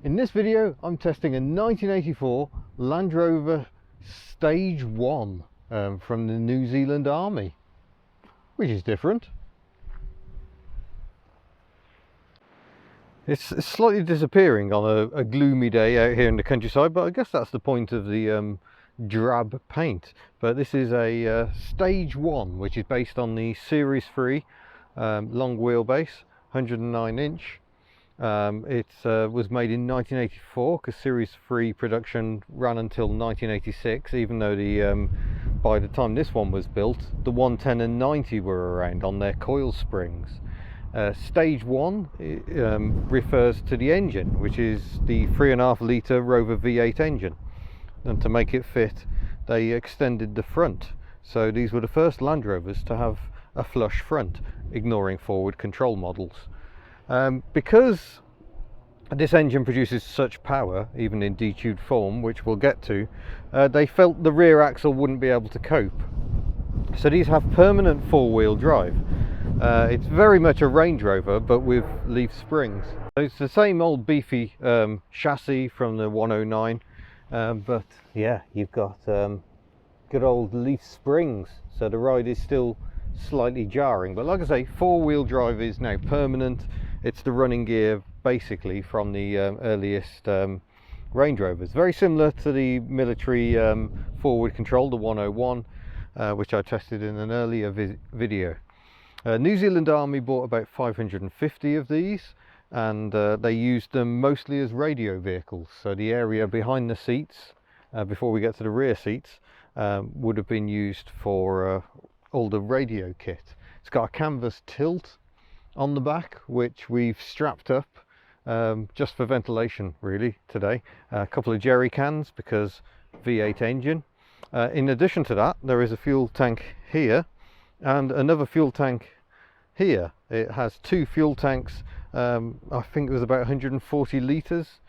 In this video I'm testing a 1984 Land Rover Stage 1 from the New Zealand Army, which is different. It's slightly disappearing on a gloomy day out here in the countryside, but I guess that's the point of the drab paint. But this is a Stage 1, which is based on the Series 3 long wheelbase, 109 inch. It was made in 1984 because Series 3 production ran until 1986, even though by the time this one was built, the 110 and 90 were around on their coil springs. Stage 1 refers to the engine, which is the 3.5 litre Rover V8 engine, and to make it fit they extended the front. So these were the first Land Rovers to have a flush front, ignoring forward control models. Because this engine produces such power, even in detuned form, which we'll get to, they felt the rear axle wouldn't be able to cope. So these have permanent four-wheel drive. It's very much a Range Rover, but with leaf springs. So it's the same old beefy chassis from the 109, but yeah, you've got good old leaf springs, so the ride is still slightly jarring. But like I say, four-wheel drive is now permanent. It's the running gear basically from the earliest Range Rovers. Very similar to the military forward control, the 101, which I tested in an earlier video. New Zealand Army bought about 550 of these, and they used them mostly as radio vehicles. So the area behind the seats, before we get to the rear seats, would have been used for all the radio kit. It's got a canvas tilt on the back, which we've strapped up just for ventilation really today. A couple of jerry cans because V8 engine. In addition to that, there is a fuel tank here and another fuel tank here. It has two fuel tanks, I think it was about 140 litres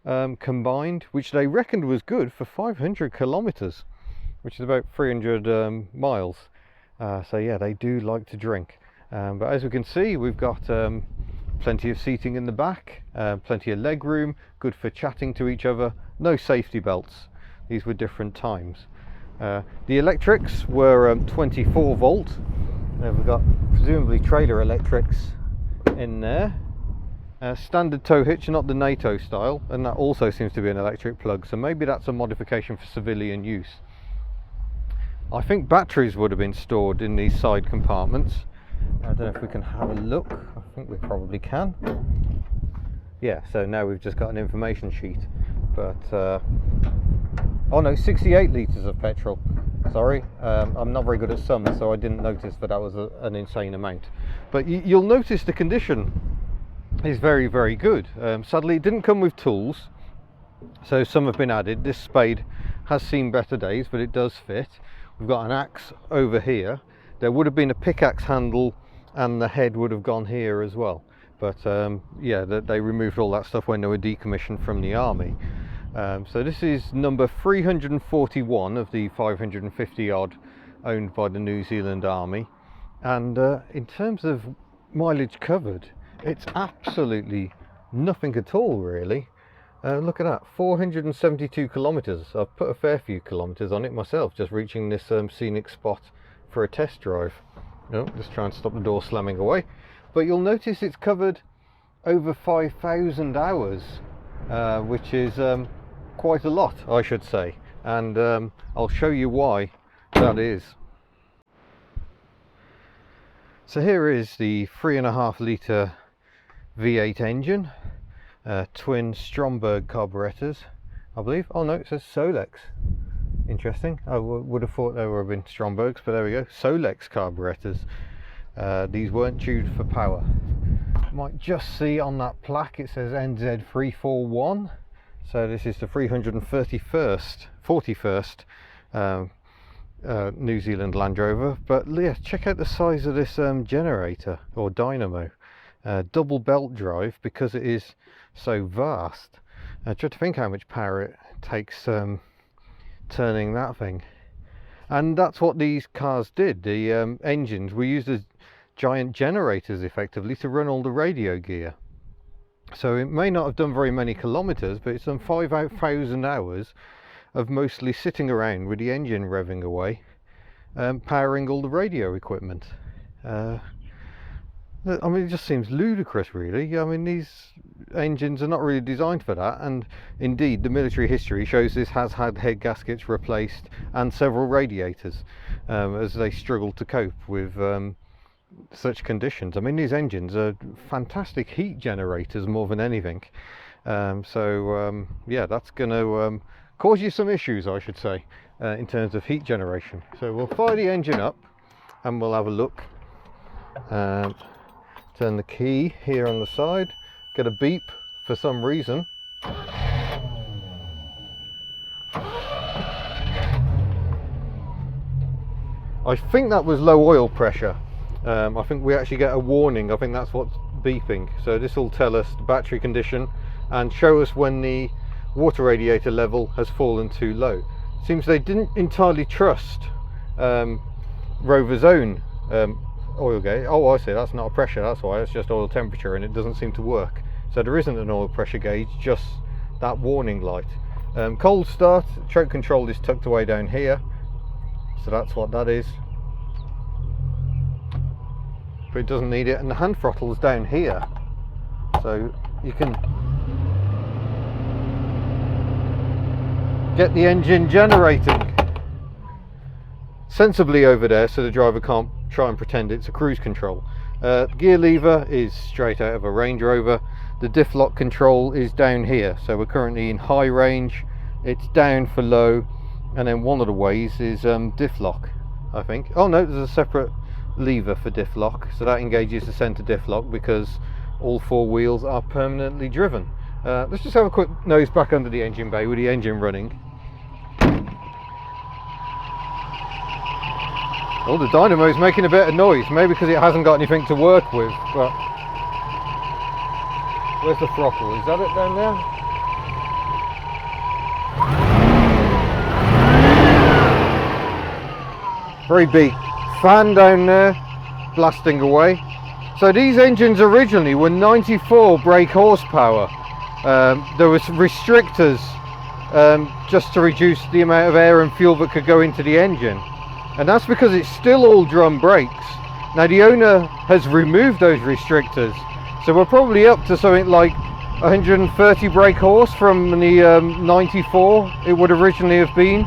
combined, which they reckoned was good for 500 kilometres, which is about 300 miles. So yeah, they do like to drink. But as we can see, we've got plenty of seating in the back, plenty of leg room, good for chatting to each other. No safety belts. These were different times. The electrics were 24 volt. We've got presumably trailer electrics in there. Standard tow hitch, not the NATO style, and that also seems to be an electric plug, so maybe that's a modification for civilian use. I think batteries would have been stored in these side compartments. I don't know if we can have a look. I think we probably can. Yeah, so now we've just got an information sheet. But oh no, 68 litres of petrol. Sorry, I'm not very good at sums, so I didn't notice that was an insane amount. But you'll notice the condition is very, very good. Sadly, it didn't come with tools, so some have been added. This spade has seen better days, but it does fit. We've got an axe over here. There would have been a pickaxe handle and the head would have gone here as well. But yeah, they removed all that stuff when they were decommissioned from the army. So this is number 341 of the 550 odd owned by the New Zealand Army. And in terms of mileage covered, it's absolutely nothing at all really. Look at that, 472 kilometres. I've put a fair few kilometres on it myself, just reaching this scenic spot for a test drive. No, just try and stop the door slamming away. But you'll notice it's covered over 5,000 hours, which is quite a lot, I should say. And I'll show you why that is. So here is the 3.5 litre V8 engine. Twin Stromberg carburetors, I believe. Oh no, it says Solex. Interesting. I would have thought they would have been Strombergs, but there we go. Solex carburetors. These weren't tuned for power. You might just see on that plaque it says NZ341. So this is the 41st New Zealand Land Rover. But yeah, check out the size of this generator or dynamo. Double belt drive because it is so vast. Try to think how much power it takes turning that thing. And that's what these cars did. The engines were used as giant generators effectively to run all the radio gear. So it may not have done very many kilometers, but it's done 5,000 hours of mostly sitting around with the engine revving away, powering all the radio equipment. I mean, it just seems ludicrous, really. I mean, these engines are not really designed for that, and indeed the military history shows this has had head gaskets replaced and several radiators, as they struggle to cope with such conditions. I mean, these engines are fantastic heat generators more than anything. Yeah, that's going to cause you some issues, I should say, in terms of heat generation. So we'll fire the engine up and we'll have a look. Turn the key here on the side, get a beep for some reason. I think that was low oil pressure. I think we actually get a warning. I think that's what's beeping. So this will tell us the battery condition and show us when the water radiator level has fallen too low. Seems they didn't entirely trust Rover's own oil gauge. Oh, I see, that's not a pressure, that's why, it's just oil temperature, and it doesn't seem to work. So there isn't an oil pressure gauge, just that warning light. Cold start, choke control is tucked away down here, so that's what that is. But it doesn't need it, and the hand throttle is down here, so you can get the engine generating sensibly over there, so the driver can't try and pretend it's a cruise control. Gear lever is straight out of a Range Rover. The diff lock control is down here, so we're currently in high range, it's down for low, and then one of the ways is diff lock, I think. Oh no, there's a separate lever for diff lock, so that engages the center diff lock because all four wheels are permanently driven. Let's just have a quick nose back under the engine bay with the engine running. Oh, the dynamo's making a bit of noise, maybe because it hasn't got anything to work with, but where's the throttle? Is that it down there? Very big fan down there, blasting away. So these engines originally were 94 brake horsepower. There was restrictors just to reduce the amount of air and fuel that could go into the engine. And that's because it's still all drum brakes. Now the owner has removed those restrictors, so we're probably up to something like 130 brake horse from the 94 it would originally have been.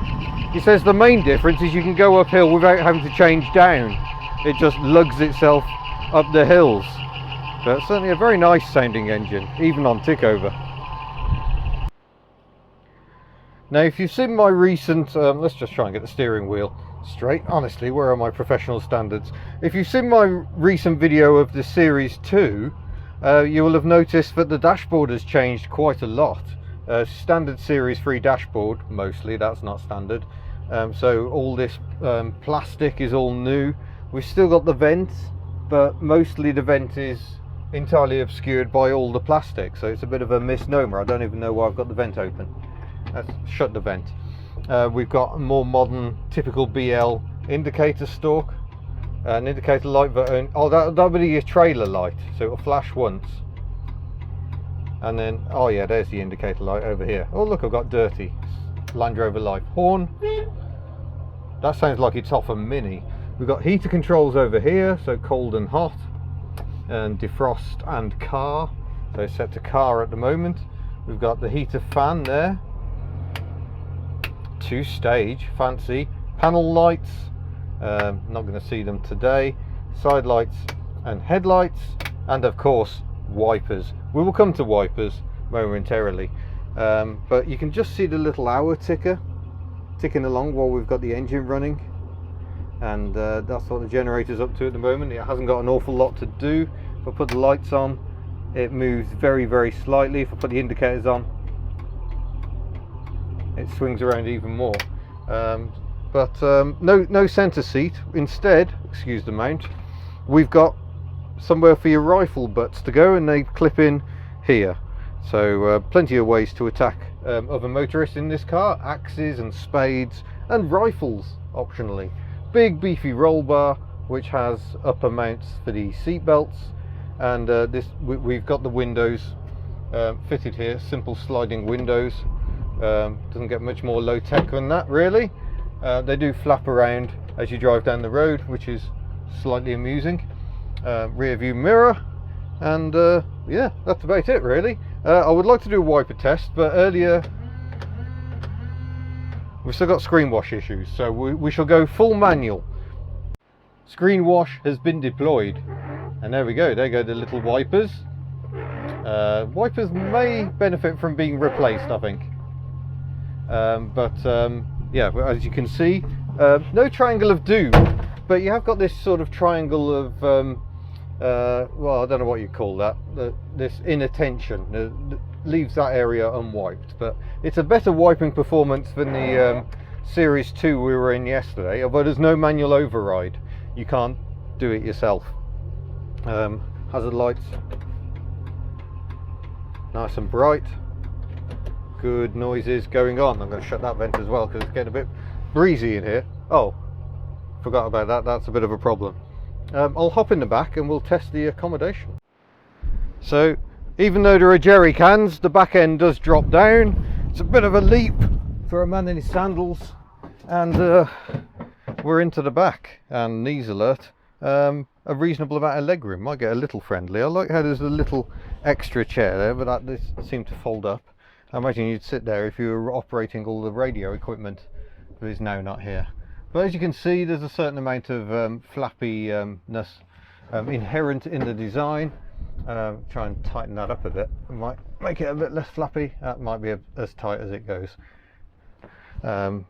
He says the main difference is you can go uphill without having to change down. It just lugs itself up the hills. But certainly a very nice sounding engine, even on tick over. Now if you've seen my recent, let's just try and get the steering wheel straight. Honestly, where are my professional standards? If you've seen my recent video of the Series 2, you will have noticed that the dashboard has changed quite a lot. Standard Series 3 dashboard, mostly, that's not standard. So all this plastic is all new. We've still got the vent, but mostly the vent is entirely obscured by all the plastic, so it's a bit of a misnomer. I don't even know why I've got the vent open. Let's shut the vent. We've got a more modern, typical BL indicator stalk, an indicator light that that'll be your trailer light, so it'll flash once, and then oh yeah, there's the indicator light over here. Oh look, I've got dirty Land Rover Life horn. That sounds like it's off a Mini. We've got heater controls over here, so cold and hot, and defrost and car, so it's set to car at the moment. We've got the heater fan there, 2-stage, fancy. Panel lights, not going to see them today. Side lights and headlights, and of course wipers. We will come to wipers momentarily, but you can just see the little hour ticker ticking along while we've got the engine running, and that's what the generator's up to at the moment. It hasn't got an awful lot to do. If I put the lights on, it moves very, very slightly. If I put the indicators on, it swings around even more. No center seat. Instead, excuse the mount, we've got somewhere for your rifle butts to go, and they clip in here. So plenty of ways to attack other motorists in this car. Axes and spades and rifles optionally. Big beefy roll bar which has upper mounts for the seat belts, and we've got the windows fitted here. Simple sliding windows. Doesn't get much more low tech than that, really. They do flap around as you drive down the road, which is slightly amusing. Rear view mirror, and yeah, that's about it, really. I would like to do a wiper test, but earlier we've still got screen wash issues, so we shall go full manual. Screen wash has been deployed, and there we go. There go the little wipers. Wipers may benefit from being replaced, I think. Yeah, as you can see, no triangle of doom, but you have got this sort of triangle of well, I don't know what you call that, this inattention that leaves that area unwiped. But it's a better wiping performance than the Series 2 we were in yesterday, although there's no manual override. You can't do it yourself. Hazard lights, nice and bright. Good noises going on. I'm going to shut that vent as well because it's getting a bit breezy in here. Oh, forgot about that. That's a bit of a problem. I'll hop in the back and we'll test the accommodation. So even though there are jerry cans, the back end does drop down. It's a bit of a leap for a man in his sandals, and we're into the back. And knees alert. A reasonable amount of legroom. Might get a little friendly. I like how there's a little extra chair there, but this seemed to fold up. I imagine you'd sit there if you were operating all the radio equipment that is now not here. But as you can see, there's a certain amount of flappiness inherent in the design. Try and tighten that up a bit. We might make it a bit less flappy. That might be as tight as it goes. Yeah,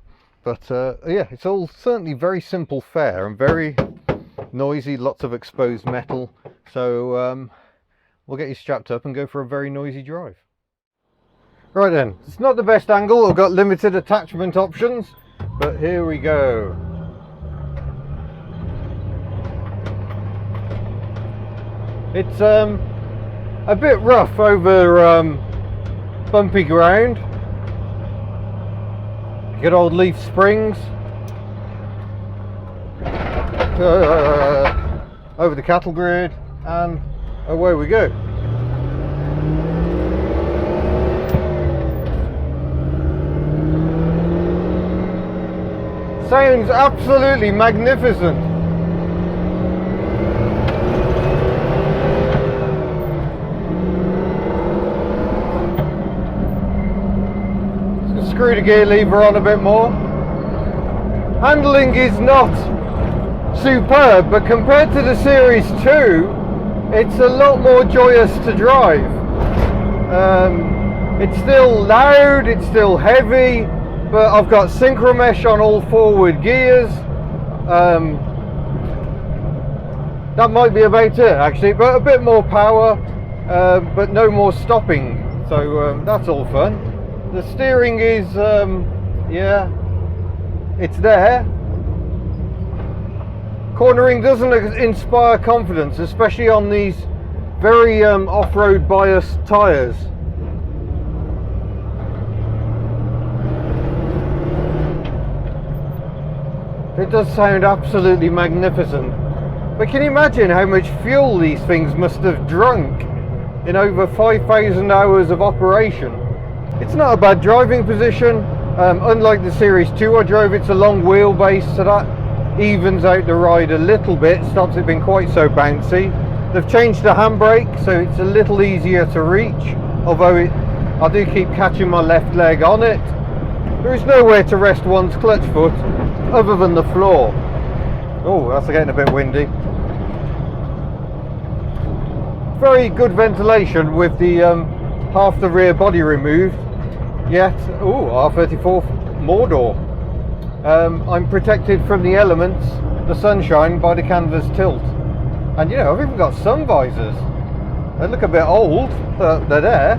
it's all certainly very simple fare and very noisy, lots of exposed metal. So we'll get you strapped up and go for a very noisy drive. Right then, it's not the best angle. I've got limited attachment options, but here we go. It's a bit rough over bumpy ground. Good old leaf springs. Over the cattle grid, and away we go. Sounds absolutely magnificent. Just screw the gear lever on a bit more. Handling is not superb, but compared to the Series 2, it's a lot more joyous to drive. It's still loud, it's still heavy, but I've got synchro mesh on all forward gears. That might be about it actually, but a bit more power, but no more stopping, so that's all fun. The steering is, yeah, it's there. Cornering doesn't inspire confidence, especially on these very off-road biased tyres. It does sound absolutely magnificent. But can you imagine how much fuel these things must have drunk in over 5,000 hours of operation? It's not a bad driving position. Unlike the Series 2 I drove, it's a long wheelbase, so that evens out the ride a little bit, stops it being quite so bouncy. They've changed the handbrake, so it's a little easier to reach, although I do keep catching my left leg on it. There is nowhere to rest one's clutch foot other than the floor. Oh, that's getting a bit windy. Very good ventilation with the half the rear body removed, yet R34 Mordor. I'm protected from the elements, the sunshine, by the canvas tilt. And you know, I've even got sun visors. They look a bit old, but they're there.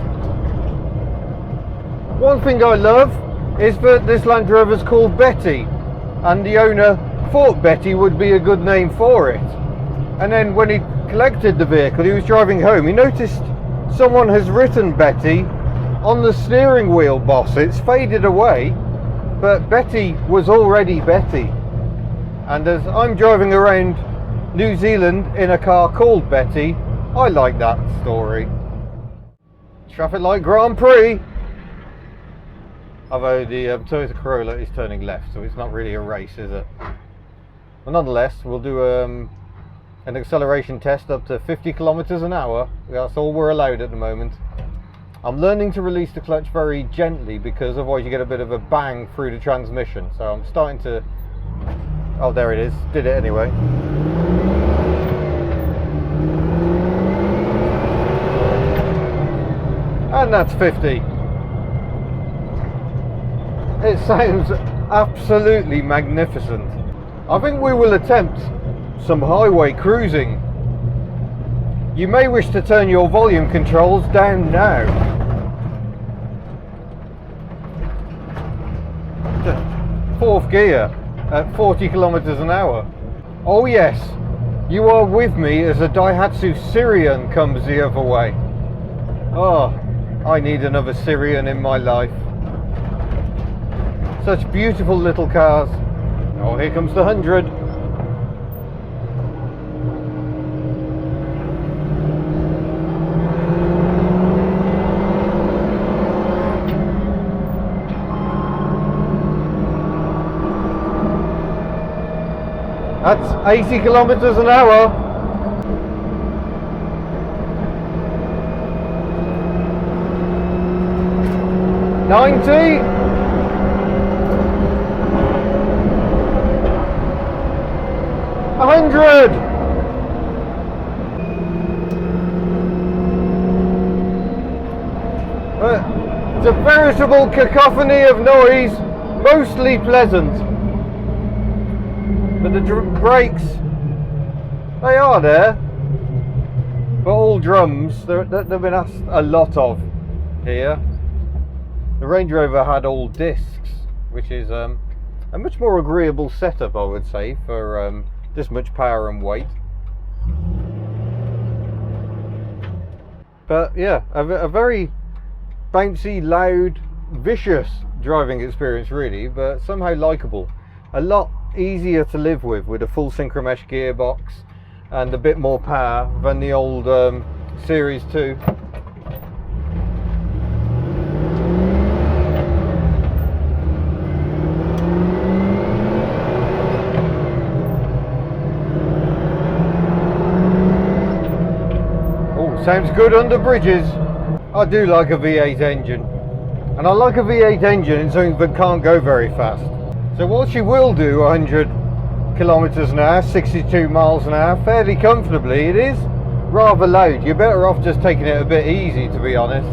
One thing I love is that this Land Rover is called Betty, and the owner thought Betty would be a good name for it. And then when he collected the vehicle, he was driving home, he noticed someone has written Betty on the steering wheel boss. It's faded away, but Betty was already Betty. And as I'm driving around New Zealand in a car called Betty, I like that story. Traffic light Grand Prix. Although the Toyota Corolla is turning left, so it's not really a race, is it? But nonetheless, we'll do an acceleration test up to 50 kilometers an hour. That's all we're allowed at the moment. I'm learning to release the clutch very gently because otherwise you get a bit of a bang through the transmission. So I'm starting to... Oh, there it is. Did it anyway. And that's 50. It sounds absolutely magnificent. I think we will attempt some highway cruising. You may wish to turn your volume controls down now. Fourth gear at 40 kilometers an hour. Oh yes, you are with me as a Daihatsu Sirion comes the other way. Oh, I need another Sirion in my life. Such beautiful little cars. Oh, here comes the 100. That's 80 kilometers an hour. $90. 100. It's a veritable cacophony of noise, mostly pleasant. But the brakes, they are there. But all drums, they've been asked a lot of here. The Range Rover had all discs, which is a much more agreeable setup, I would say, for this much power and weight. But yeah, a very bouncy, loud, vicious driving experience really, but somehow likeable. A lot easier to live with a full synchro mesh gearbox and a bit more power than the old Series 2. Sounds good under bridges. I do like a V8 engine. And I like a V8 engine in something that can't go very fast. So while she will do 100 kilometers an hour, 62 miles an hour, fairly comfortably, it is rather loud. You're better off just taking it a bit easy, to be honest.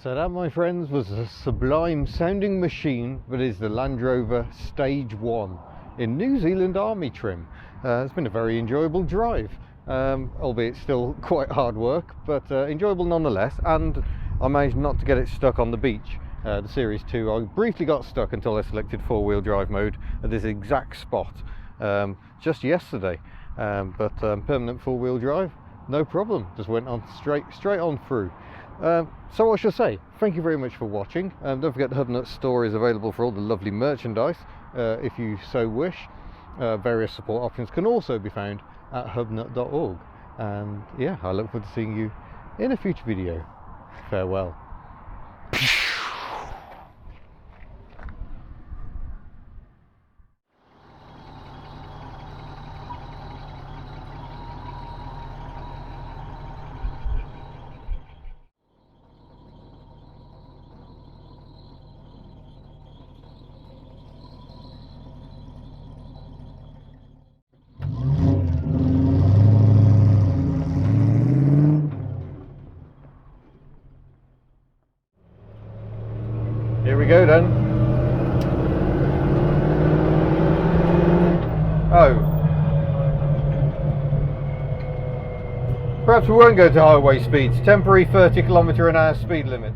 So that, my friends, was a sublime sounding machine that is the Land Rover Stage 1 in New Zealand Army trim. It's been a very enjoyable drive, albeit still quite hard work, but enjoyable nonetheless, and I managed not to get it stuck on the beach. The Series 2, I briefly got stuck until I selected four-wheel drive mode at this exact spot just yesterday, but permanent four-wheel drive, no problem, just went on straight on through. So what should I say? Thank you very much for watching. Don't forget the Hubnut store is available for all the lovely merchandise if you so wish. Various support options can also be found at hubnut.org. And yeah, I look forward to seeing you in a future video. Farewell. Here we go then. Oh. Perhaps we won't go to highway speeds. Temporary 30 km/h speed limit.